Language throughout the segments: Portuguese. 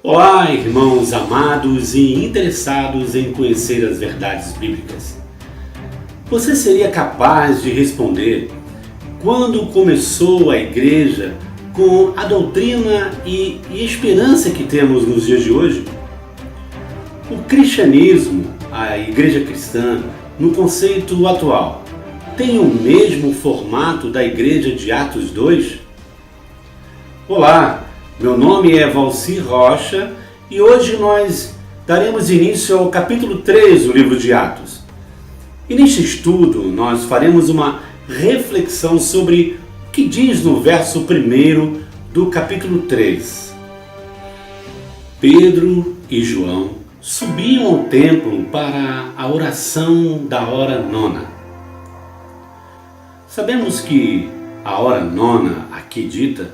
Olá, irmãos amados e interessados em conhecer as verdades bíblicas. Você seria capaz de responder quando começou a igreja com a doutrina e esperança que temos nos dias de hoje? O cristianismo, a igreja cristã, no conceito atual, tem o mesmo formato da igreja de Atos 2? Olá! Meu nome é Valcir Rocha e hoje nós daremos início ao capítulo 3 do livro de Atos. E neste estudo nós faremos uma reflexão sobre o que diz no verso 1 do capítulo 3. Pedro e João subiam ao templo para a oração da hora nona. Sabemos que a hora nona aqui dita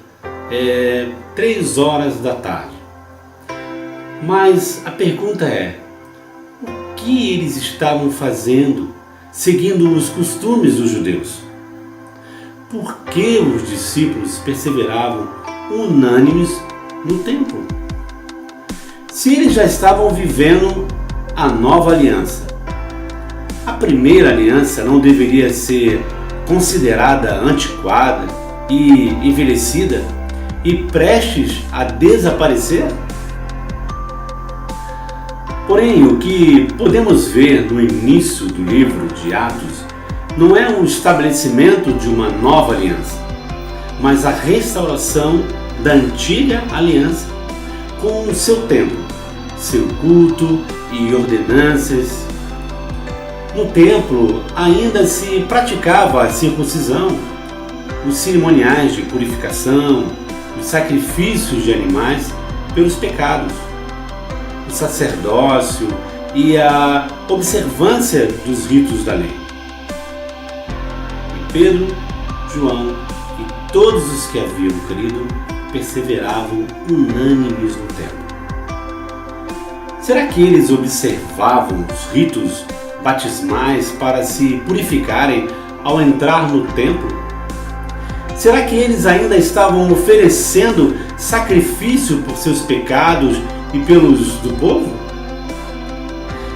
é 3 horas da tarde. Mas a pergunta é: o que eles estavam fazendo, seguindo os costumes dos judeus? Por que os discípulos perseveravam unânimes no templo? Se eles já estavam vivendo a nova aliança, a primeira aliança não deveria ser considerada antiquada e envelhecida e prestes a desaparecer? Porém, o que podemos ver no início do livro de Atos não é o estabelecimento de uma nova aliança, mas a restauração da antiga aliança com o seu templo, seu culto e ordenanças. No templo ainda se praticava a circuncisão, os cerimoniais de purificação, os sacrifícios de animais pelos pecados, o sacerdócio e a observância dos ritos da lei. E Pedro, João e todos os que haviam crido perseveravam unânimes no templo. Será que eles observavam os ritos batismais para se purificarem ao entrar no templo? Será que eles ainda estavam oferecendo sacrifício por seus pecados e pelos do povo?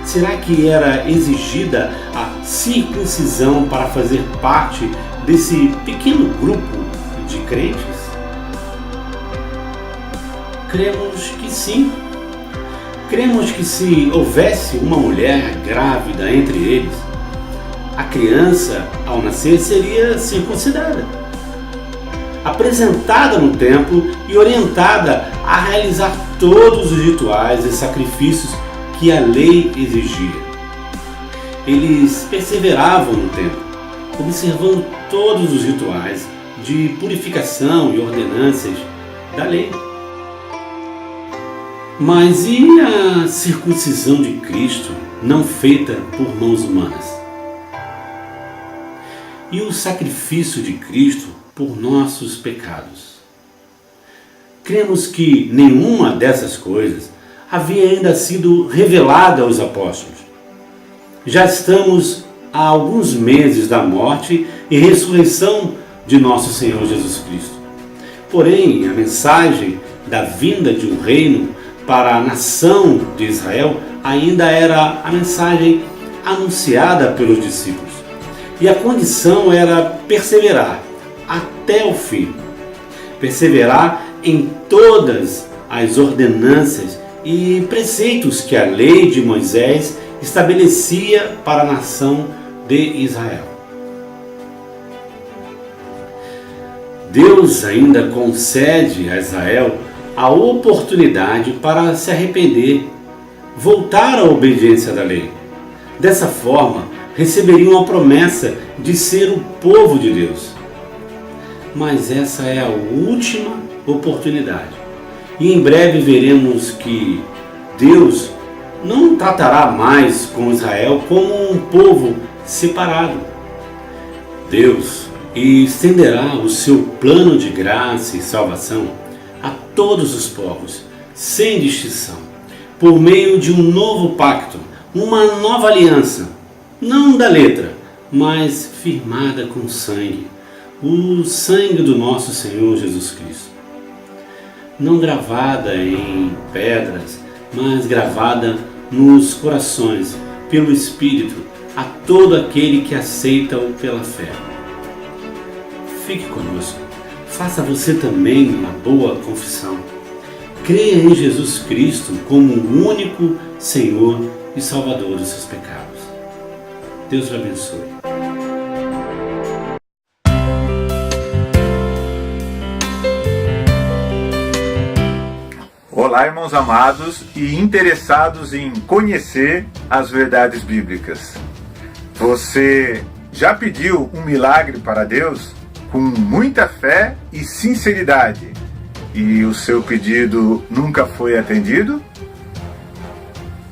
Será que era exigida a circuncisão para fazer parte desse pequeno grupo de crentes? Cremos que sim. Cremos que se houvesse uma mulher grávida entre eles, a criança, ao nascer, seria circuncidada, apresentada no templo e orientada a realizar todos os rituais e sacrifícios que a lei exigia. Eles perseveravam no templo, observando todos os rituais de purificação e ordenanças da lei. Mas e a circuncisão de Cristo, não feita por mãos humanas? E o sacrifício de Cristo por nossos pecados? Cremos que nenhuma dessas coisas havia ainda sido revelada aos apóstolos. Já estamos há alguns meses da morte e ressurreição de nosso Senhor Jesus Cristo. Porém, a mensagem da vinda de um reino para a nação de Israel ainda era a mensagem anunciada pelos discípulos. E a condição era perseverar até o fim. Perseverar em todas as ordenanças e preceitos que a lei de Moisés estabelecia para a nação de Israel. Deus ainda concede a Israel a oportunidade para se arrepender, voltar à obediência da lei. Dessa forma, receberiam a promessa de ser o povo de Deus. Mas essa é a última oportunidade. E em breve veremos que Deus não tratará mais com Israel como um povo separado. Deus estenderá o seu plano de graça e salvação a todos os povos, sem distinção, por meio de um novo pacto, uma nova aliança, não da letra, mas firmada com sangue, o sangue do nosso Senhor Jesus Cristo. não gravada em pedras, mas gravada nos corações, pelo Espírito, a todo aquele que aceita-o pela fé. Fique conosco, faça você também uma boa confissão. Creia em Jesus Cristo como o único Senhor e Salvador dos seus pecados. Deus o abençoe. Olá, irmãos amados e interessados em conhecer as verdades bíblicas. Você já pediu um milagre para Deus com muita fé e sinceridade e o seu pedido nunca foi atendido?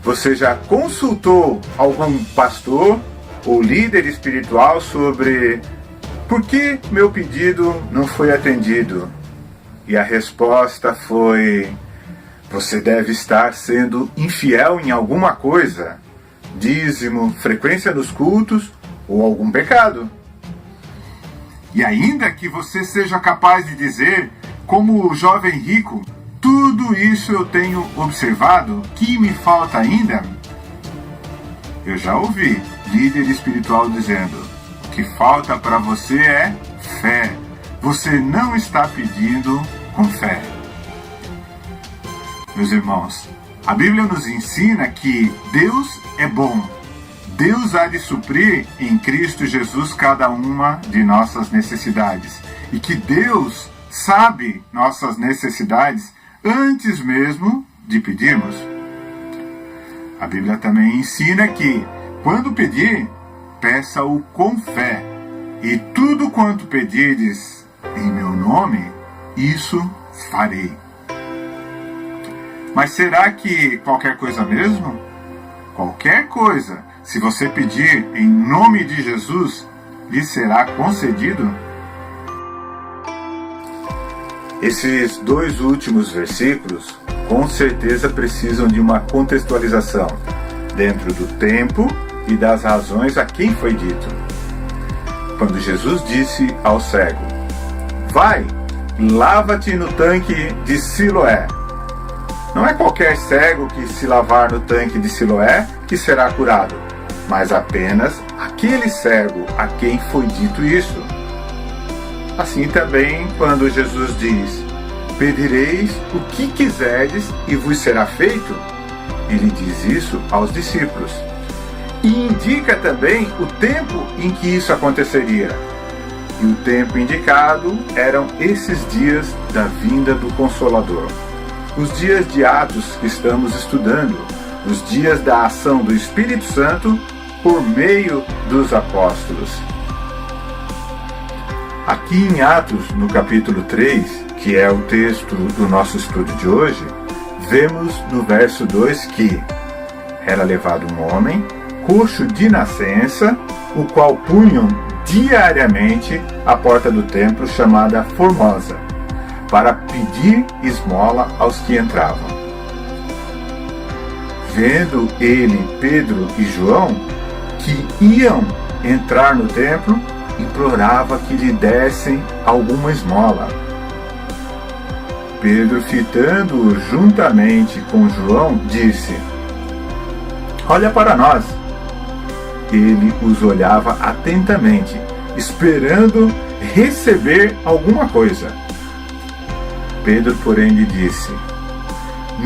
Você já consultou algum pastor ou líder espiritual sobre por que meu pedido não foi atendido? E a resposta foi: você deve estar sendo infiel em alguma coisa, dízimo, frequência nos cultos ou algum pecado. E ainda que você seja capaz de dizer, como o jovem rico, tudo isso eu tenho observado, que me falta ainda? Eu já ouvi líder espiritual dizendo, o que falta para você é fé. Você não está pedindo com fé. Meus irmãos, a Bíblia nos ensina que Deus é bom. Deus há de suprir em Cristo Jesus cada uma de nossas necessidades. E que Deus sabe nossas necessidades antes mesmo de pedirmos. A Bíblia também ensina que, quando pedir, peça-o com fé. E tudo quanto pedirdes em meu nome, isso farei. Mas será que qualquer coisa mesmo? Qualquer coisa, se você pedir em nome de Jesus, lhe será concedido? Esses dois últimos versículos, com certeza precisam de uma contextualização, dentro do tempo e das razões a quem foi dito. Quando Jesus disse ao cego, vai, lava-te no tanque de Siloé. Não é qualquer cego que se lavar no tanque de Siloé que será curado, mas apenas aquele cego a quem foi dito isso. Assim também, quando Jesus diz, pedireis o que quiserdes e vos será feito, ele diz isso aos discípulos. E indica também o tempo em que isso aconteceria. E o tempo indicado eram esses dias da vinda do Consolador. Os dias de Atos que estamos estudando, os dias da ação do Espírito Santo por meio dos apóstolos. Aqui em Atos, no capítulo 3, que é o texto do nosso estudo de hoje, vemos no verso 2 que era levado um homem, coxo de nascença, o qual punham diariamente à porta do templo chamada Formosa, para pedir esmola aos que entravam. Vendo ele, Pedro e João, que iam entrar no templo, implorava que lhe dessem alguma esmola. Pedro, fitando-o juntamente com João, disse, olha para nós. Ele os olhava atentamente, esperando receber alguma coisa. Pedro, porém, lhe disse,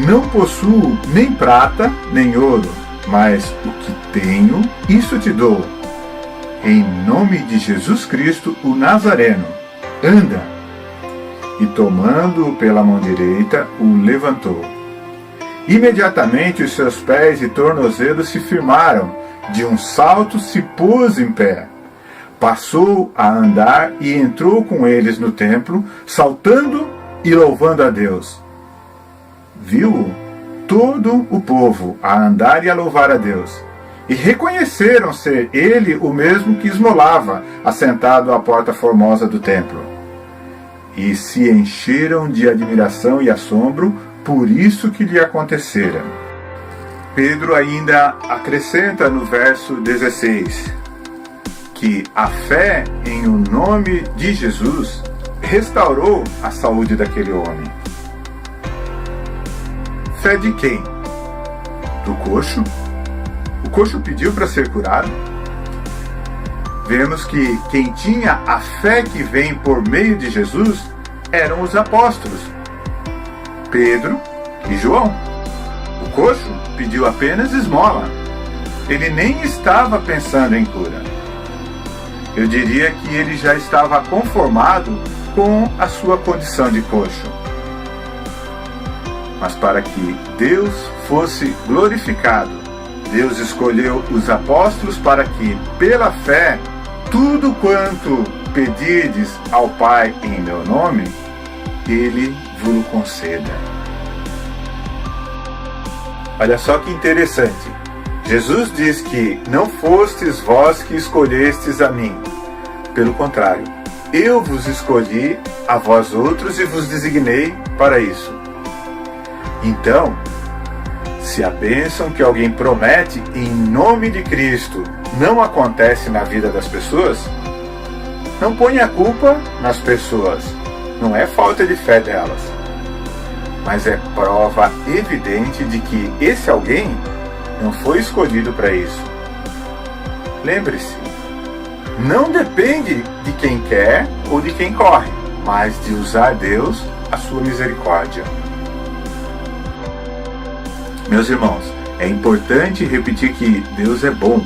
não possuo nem prata, nem ouro, mas o que tenho, isso te dou. Em nome de Jesus Cristo, o Nazareno, anda. E tomando-o pela mão direita, o levantou. Imediatamente os seus pés e tornozelos se firmaram, de um salto se pôs em pé. Passou a andar e entrou com eles no templo, saltando e louvando a Deus. Viu-o todo o povo a andar e a louvar a Deus, e reconheceram ser ele o mesmo que esmolava, assentado à porta formosa do templo. E se encheram de admiração e assombro por isso que lhe acontecera. Pedro ainda acrescenta no verso 16, que a fé em o nome de Jesus restaurou a saúde daquele homem. fé de quem? Do coxo? O coxo pediu para ser curado? Vemos que quem tinha a fé que vem por meio de Jesus eram os apóstolos, Pedro e João. O coxo pediu apenas esmola. Ele nem estava pensando em cura. Eu diria que ele já estava conformado com a sua condição de coxo. Mas para que Deus fosse glorificado, Deus escolheu os apóstolos para que, pela fé, tudo quanto pedirdes ao Pai em meu nome, Ele vos conceda. Olha só que interessante. Jesus diz que não fostes vós que escolhestes a mim. Pelo contrário, eu vos escolhi a vós outros e vos designei para isso. Então, se a bênção que alguém promete em nome de Cristo não acontece na vida das pessoas, não ponha a culpa nas pessoas. Não é falta de fé delas, mas é prova evidente de que esse alguém não foi escolhido para isso. Lembre-se, não depende de quem quer ou de quem corre, mas de usar Deus a sua misericórdia. Meus irmãos, é importante repetir que Deus é bom,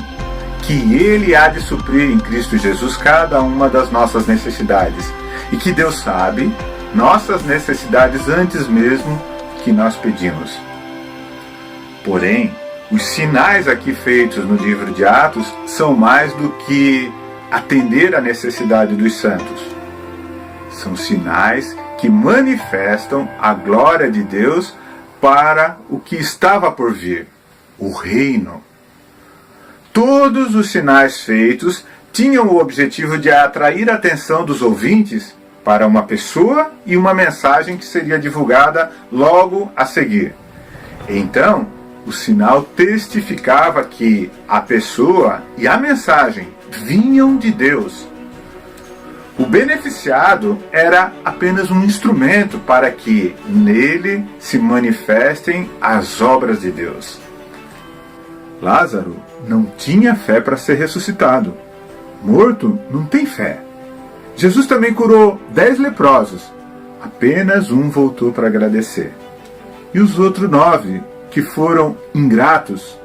que Ele há de suprir em Cristo Jesus cada uma das nossas necessidades e que Deus sabe nossas necessidades antes mesmo que nós pedimos. Porém, os sinais aqui feitos no livro de Atos são mais do que atender à necessidade dos santos. São sinais que manifestam a glória de Deus para o que estava por vir, o reino. Todos os sinais feitos tinham o objetivo de atrair a atenção dos ouvintes para uma pessoa e uma mensagem que seria divulgada logo a seguir. Então, o sinal testificava que a pessoa e a mensagem vinham de Deus. O beneficiado era apenas um instrumento para que nele se manifestem as obras de Deus. Lázaro não tinha fé para ser ressuscitado. Morto não tem fé. Jesus também curou 10 leprosos. Apenas um voltou para agradecer. E os outros 9 que foram ingratos,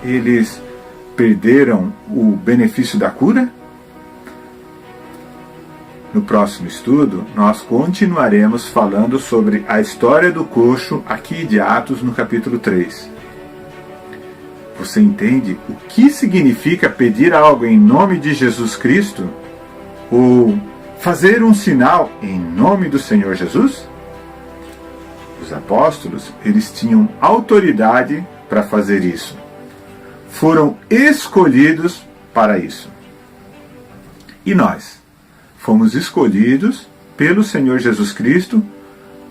eles perderam o benefício da cura? No próximo estudo, nós continuaremos falando sobre a história do coxo aqui de Atos no capítulo 3. Você entende o que significa pedir algo em nome de Jesus Cristo? Ou fazer um sinal em nome do Senhor Jesus? Os apóstolos, eles tinham autoridade para fazer isso. Foram escolhidos para isso. E nós? Fomos escolhidos pelo Senhor Jesus Cristo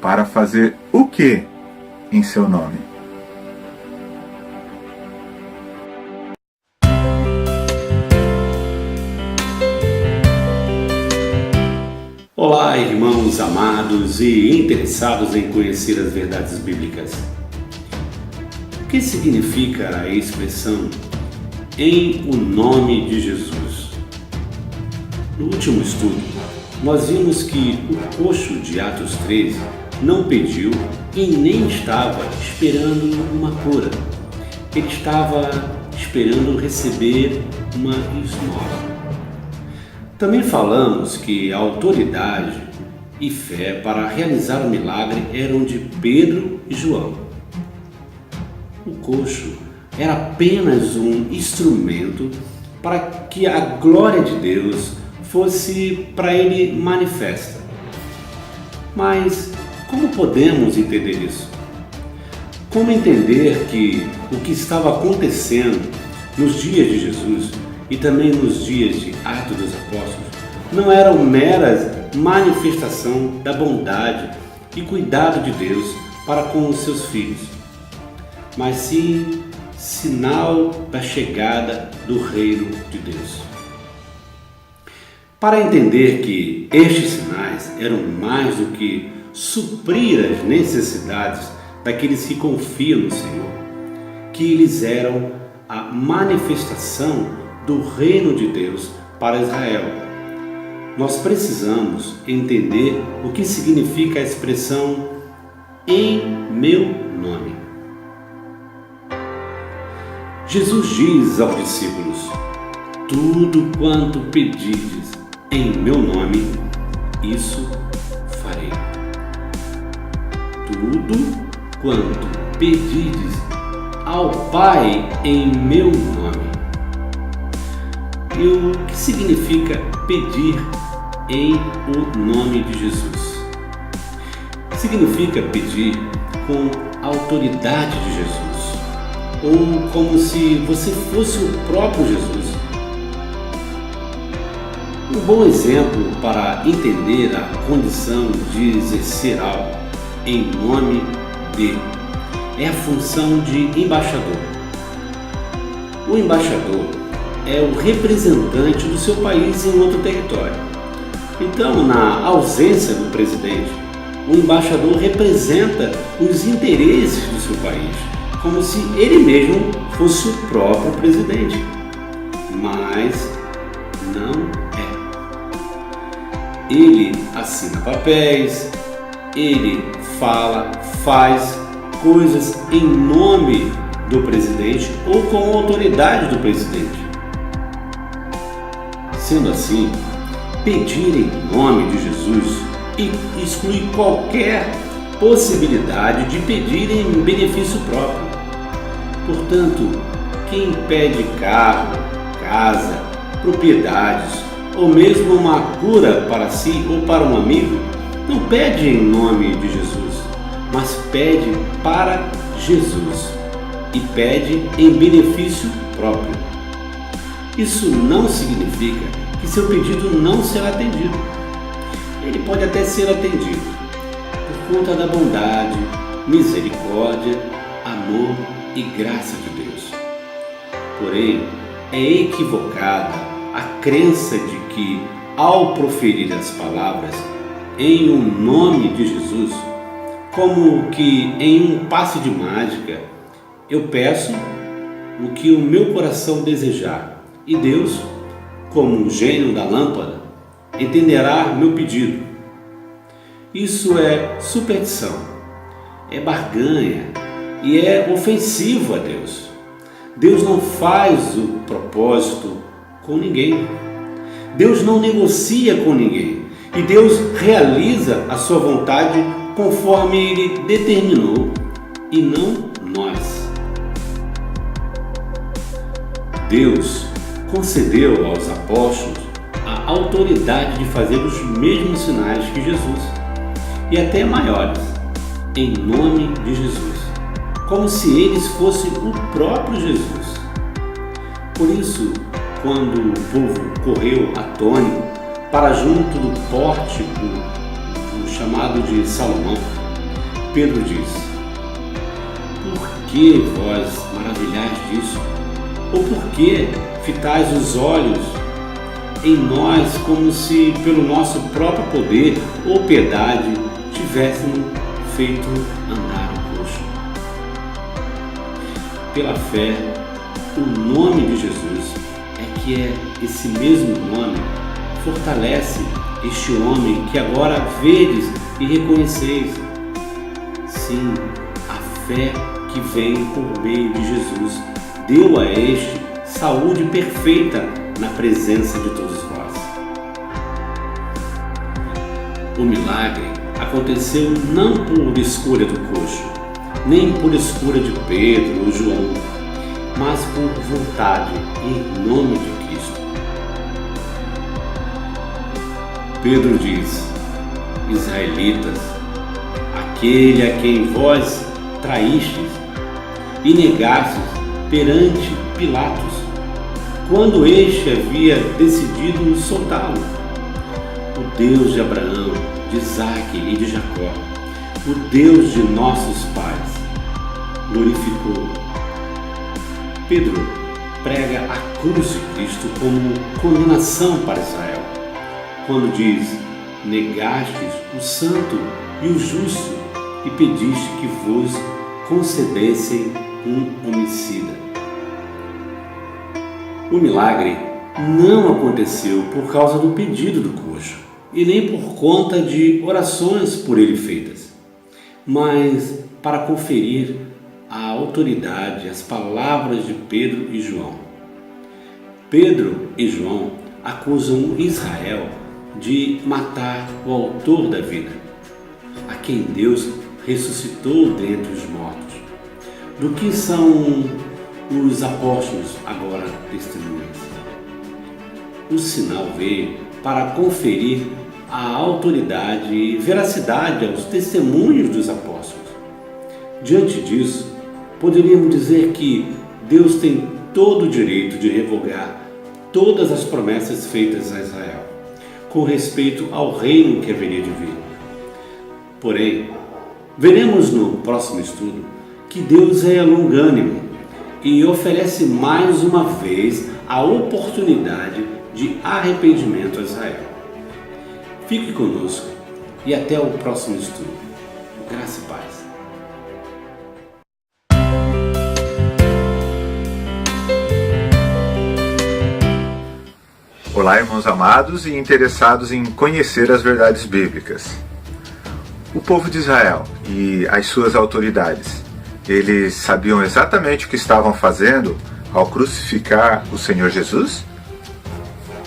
para fazer o que em seu nome? Olá, irmãos amados e interessados em conhecer as verdades bíblicas. O que significa a expressão em o nome de Jesus? No último estudo, nós vimos que o coxo de Atos 13 não pediu e nem estava esperando uma cura. Ele estava esperando receber uma esmola. Também falamos que a autoridade e fé para realizar o milagre eram de Pedro e João. O coxo era apenas um instrumento para que a glória de Deus fosse para ele manifesta. Mas como podemos entender isso? Como entender que o que estava acontecendo nos dias de Jesus e também nos dias de Atos dos Apóstolos não eram meras manifestação da bondade e cuidado de Deus para com os seus filhos, mas sim sinal da chegada do reino de Deus. Para entender que estes sinais eram mais do que suprir as necessidades daqueles que confiam no Senhor, que eles eram a manifestação do reino de Deus para Israel. Nós precisamos entender o que significa a expressão "em meu nome". Jesus diz aos discípulos: "Tudo quanto pedirdes em meu nome, isso farei". Tudo quanto pedirdes ao Pai em meu nome. E o que significa pedir em o nome de Jesus? Significa pedir com a autoridade de Jesus, ou como se você fosse o próprio Jesus. Um bom exemplo para entender a condição de exercer algo em nome de é a função de embaixador. O embaixador é o representante do seu país em outro território. Então, na ausência do presidente, o embaixador representa os interesses do seu país, como se ele mesmo fosse o próprio presidente. Mas não é. Ele assina papéis, ele fala, faz coisas em nome do presidente ou com a autoridade do presidente. Sendo assim, pedir em nome de Jesus exclui qualquer possibilidade de pedir em benefício próprio. Portanto, quem pede carro, casa, propriedades ou mesmo uma cura para si ou para um amigo, não pede em nome de Jesus, mas pede para Jesus e pede em benefício próprio. Isso não significa que seu pedido não será atendido. Ele pode até ser atendido por conta da bondade, misericórdia, amor e graça de Deus. Porém, é equivocada a crença de que, ao proferir as palavras em o nome de Jesus, como que em um passe de mágica, eu peço o que o meu coração desejar e Deus, como um gênio da lâmpada, entenderá meu pedido. Isso é superstição, é barganha e é ofensivo a Deus. Deus não faz o propósito com ninguém. Deus não negocia com ninguém. E Deus realiza a sua vontade conforme Ele determinou, e não nós. Deus concedeu aos apóstolos a autoridade de fazer os mesmos sinais que Jesus, e até maiores, em nome de Jesus, como se eles fossem o próprio Jesus. Por isso, quando o povo correu atônito para junto do pórtico chamado de Salomão, Pedro diz: "Por que vós maravilhais disso? Ou por que fitais os olhos em nós como se pelo nosso próprio poder ou piedade tivéssemos feito andar o coxo?" Pela fé, o nome de Jesus esse mesmo nome fortalece este homem que agora vedes e reconheceis. Sim, a fé que vem por meio de Jesus deu a este saúde perfeita na presença de todos vós. O milagre aconteceu não por escolha do coxo, nem por escolha de Pedro ou João, mas por vontade em nome de Cristo. Pedro diz: "Israelitas, aquele a quem vós traístes e negastes perante Pilatos, quando este havia decidido soltá-lo, o Deus de Abraão, de Isaque e de Jacó, o Deus de nossos pais, glorificou." Pedro prega a cruz de Cristo como condenação para Israel, quando diz: "Negastes o santo e o justo e pediste que vos concebessem um homicida. O milagre não aconteceu por causa do pedido do coxo e nem por conta de orações por ele feitas, mas para conferir a autoridade às palavras de Pedro e João. Pedro e João acusam Israel de matar o autor da vida, a quem Deus ressuscitou dentre os mortos. Do que são os apóstolos agora testemunhas? O sinal veio para conferir a autoridade e veracidade aos testemunhos dos apóstolos. Diante disso, poderíamos dizer que Deus tem todo o direito de revogar todas as promessas feitas a Israel, com respeito ao reino que haveria de vir. Porém, veremos no próximo estudo que Deus é longânimo e oferece mais uma vez a oportunidade de arrependimento a Israel. Fique conosco e até o próximo estudo. Graça e paz. Olá, irmãos amados e interessados em conhecer as verdades bíblicas. O povo de Israel e as suas autoridades, eles sabiam exatamente o que estavam fazendo ao crucificar o Senhor Jesus?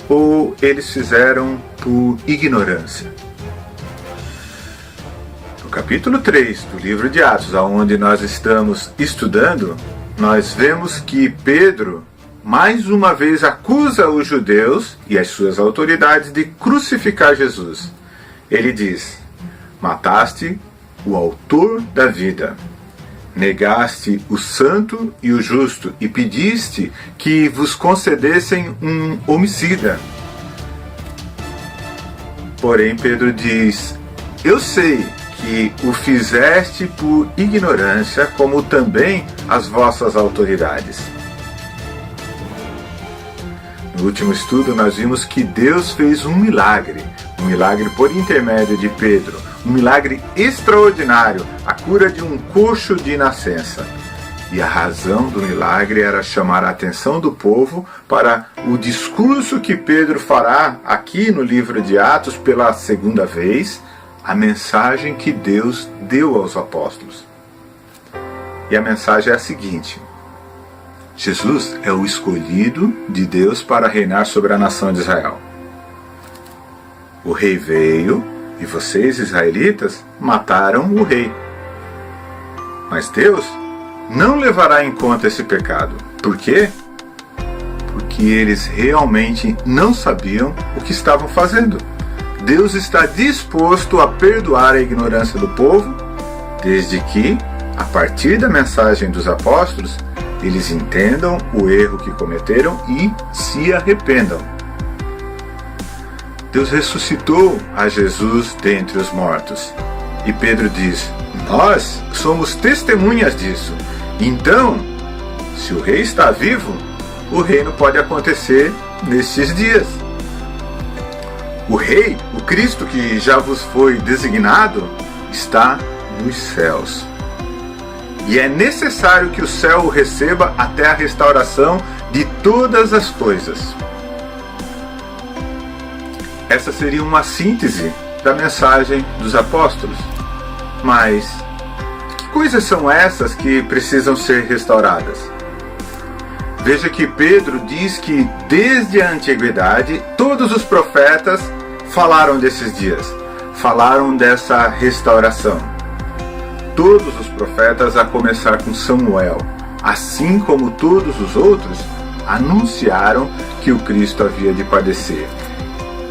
Ou eles fizeram por ignorância? No capítulo 3 do livro de Atos, onde nós estamos estudando, nós vemos que Pedro mais uma vez acusa os judeus e as suas autoridades de crucificar Jesus. Ele diz: mataste o autor da vida, negaste o santo e o justo e pediste que vos concedessem um homicida. Porém, Pedro diz: eu sei que o fizeste por ignorância, como também as vossas autoridades. No último estudo, nós vimos que Deus fez um milagre por intermédio de Pedro, um milagre extraordinário, a cura de um coxo de nascença. E a razão do milagre era chamar a atenção do povo para o discurso que Pedro fará aqui no livro de Atos pela segunda vez, a mensagem que Deus deu aos apóstolos. E a mensagem é a seguinte: Jesus é o escolhido de Deus para reinar sobre a nação de Israel. O rei veio e vocês, israelitas, mataram o rei. Mas Deus não levará em conta esse pecado. Por quê? Porque eles realmente não sabiam o que estavam fazendo. Deus está disposto a perdoar a ignorância do povo, desde que, a partir da mensagem dos apóstolos, eles entendam o erro que cometeram e se arrependam. Deus ressuscitou a Jesus dentre os mortos. E Pedro diz: nós somos testemunhas disso. Então, se o rei está vivo, o reino pode acontecer nestes dias. O rei, o Cristo que já vos foi designado, está nos céus. E é necessário que o céu o receba até a restauração de todas as coisas. Essa seria uma síntese da mensagem dos apóstolos. Mas que coisas são essas que precisam ser restauradas? Veja que Pedro diz que desde a antiguidade todos os profetas falaram desses dias, falaram dessa restauração. Todos os profetas, a começar com Samuel, assim como todos os outros, anunciaram que o Cristo havia de padecer,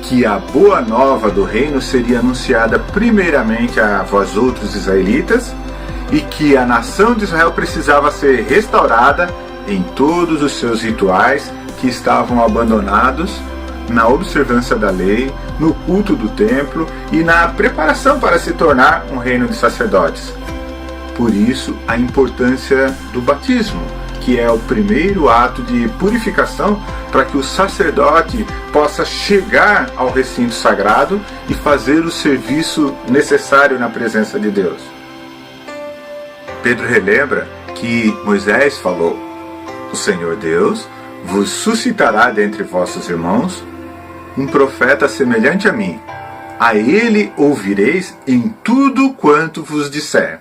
que a boa nova do reino seria anunciada primeiramente a vós outros israelitas e que a nação de Israel precisava ser restaurada em todos os seus rituais que estavam abandonados, na observância da lei, no culto do templo e na preparação para se tornar um reino de sacerdotes. Por isso, a importância do batismo, que é o primeiro ato de purificação para que o sacerdote possa chegar ao recinto sagrado e fazer o serviço necessário na presença de Deus. Pedro relembra que Moisés falou: o Senhor Deus vos suscitará dentre vossos irmãos um profeta semelhante a mim. A ele ouvireis em tudo quanto vos disser.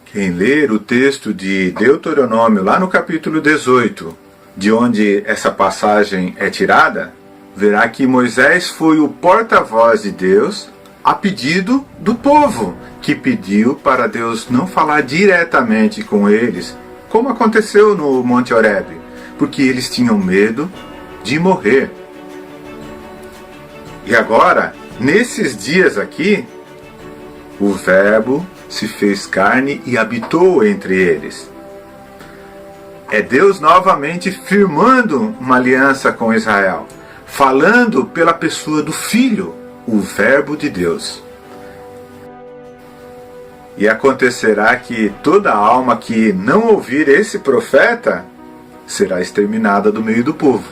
Quem ler o texto de Deuteronômio, lá no capítulo 18, de onde essa passagem é tirada, verá que Moisés foi o porta-voz de Deus a pedido do povo, que pediu para Deus não falar diretamente com eles, como aconteceu no Monte Horebe, porque eles tinham medo de morrer. E agora, nesses dias aqui, o Verbo se fez carne e habitou entre eles. É Deus novamente firmando uma aliança com Israel, falando pela pessoa do Filho, o Verbo de Deus. E acontecerá que toda alma que não ouvir esse profeta será exterminada do meio do povo.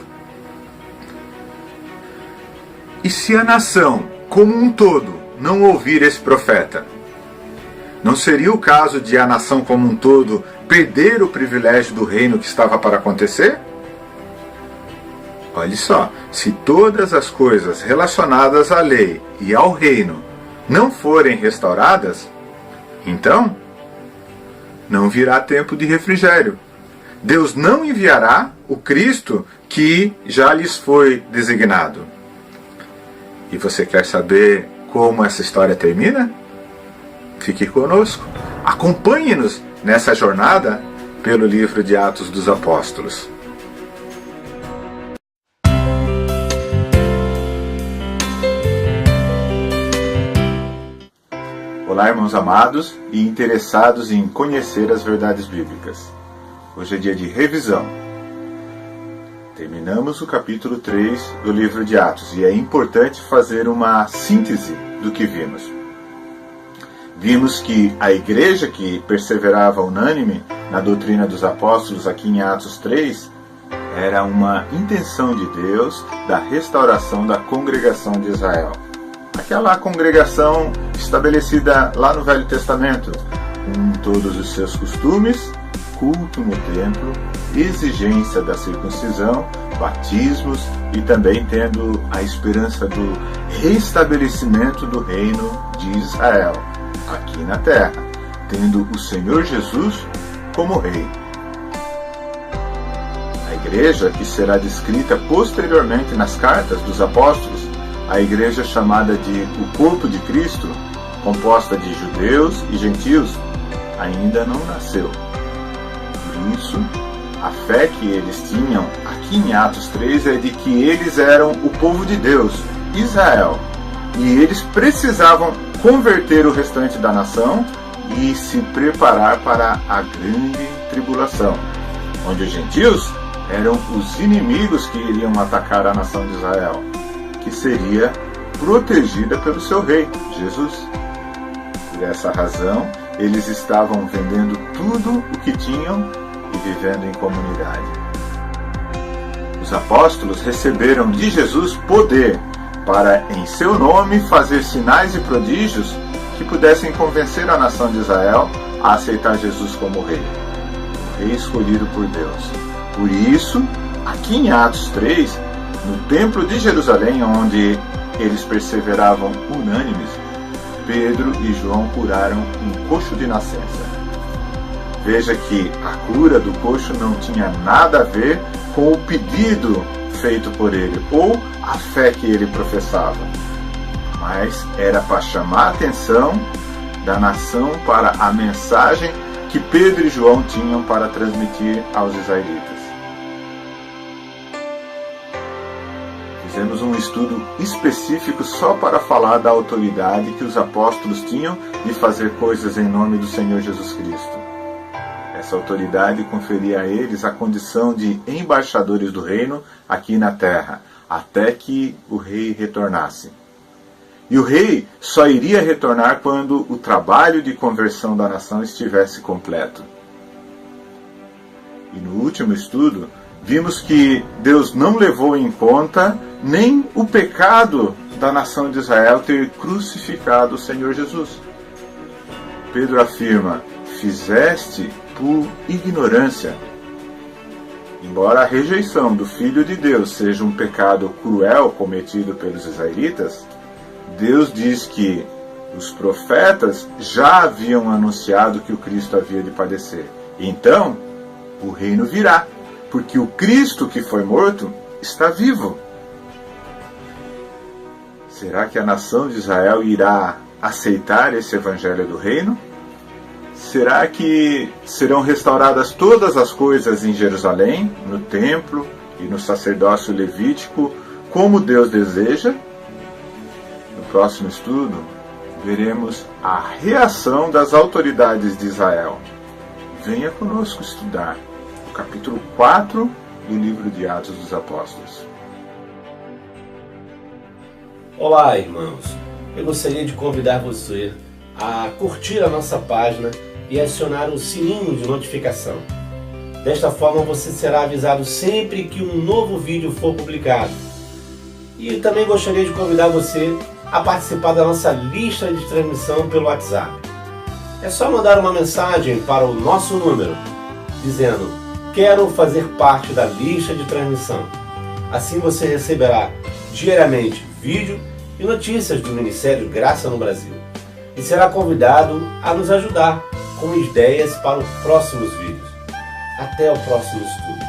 E se a nação, como um todo, não ouvir esse profeta, não seria o caso de a nação como um todo perder o privilégio do reino que estava para acontecer? Olhe só, se todas as coisas relacionadas à lei e ao reino não forem restauradas, então não virá tempo de refrigério. Deus não enviará o Cristo que já lhes foi designado. E você quer saber como essa história termina? Fique conosco. Acompanhe-nos nessa jornada pelo livro de Atos dos Apóstolos. Olá, irmãos amados e interessados em conhecer as verdades bíblicas. Hoje é dia de revisão. Terminamos o capítulo 3 do livro de Atos e é importante fazer uma síntese do que vimos. Vimos que a igreja que perseverava unânime na doutrina dos apóstolos aqui em Atos 3 era uma intenção de Deus da restauração da congregação de Israel. Aquela congregação estabelecida lá no Velho Testamento, com todos os seus costumes, culto no templo, exigência da circuncisão, batismos e também tendo a esperança do restabelecimento do reino de Israel, aqui na terra, tendo o Senhor Jesus como rei. A igreja, que será descrita posteriormente nas cartas dos apóstolos, a igreja chamada de o corpo de Cristo, composta de judeus e gentios, ainda não nasceu. Por isso, a fé que eles tinham aqui em Atos 3 é de que eles eram o povo de Deus, Israel, e eles precisavam converter o restante da nação e se preparar para a grande tribulação, onde os gentios eram os inimigos que iriam atacar a nação de Israel, que seria protegida pelo seu rei, Jesus. Por essa razão, eles estavam vendendo tudo o que tinham e vivendo em comunidade. Os apóstolos receberam de Jesus poder para, em seu nome, fazer sinais e prodígios que pudessem convencer a nação de Israel a aceitar Jesus como rei, o rei escolhido por Deus. Por isso, aqui em Atos 3, no templo de Jerusalém, onde eles perseveravam unânimes, Pedro e João curaram um coxo de nascença. Veja que a cura do coxo não tinha nada a ver com o pedido feito por ele ou a fé que ele professava, mas era para chamar a atenção da nação para a mensagem que Pedro e João tinham para transmitir aos israelitas. Fizemos um estudo específico só para falar da autoridade que os apóstolos tinham de fazer coisas em nome do Senhor Jesus Cristo. Essa autoridade conferia a eles a condição de embaixadores do reino aqui na terra, até que o rei retornasse. E o rei só iria retornar quando o trabalho de conversão da nação estivesse completo. E no último estudo, vimos que Deus não levou em conta nem o pecado da nação de Israel ter crucificado o Senhor Jesus. Pedro afirma: fizeste por ignorância. Embora a rejeição do Filho de Deus seja um pecado cruel cometido pelos israelitas, Deus diz que os profetas já haviam anunciado que o Cristo havia de padecer. Então, o reino virá, porque o Cristo que foi morto está vivo. Será que a nação de Israel irá aceitar esse evangelho do reino? Será que serão restauradas todas as coisas em Jerusalém, no templo e no sacerdócio levítico, como Deus deseja? No próximo estudo, veremos a reação das autoridades de Israel. Venha conosco estudar o capítulo 4 do livro de Atos dos Apóstolos. Olá, irmãos. Eu gostaria de convidar você a curtir a nossa página e acionar o sininho de notificação. Desta forma você será avisado sempre que um novo vídeo for publicado. E também gostaria de convidar você a participar da nossa lista de transmissão pelo WhatsApp. É só mandar uma mensagem para o nosso número, dizendo: quero fazer parte da lista de transmissão. Assim você receberá diariamente vídeo e notícias do Ministério Graça no Brasil. E será convidado a nos ajudar com ideias para os próximos vídeos. Até o próximo estudo.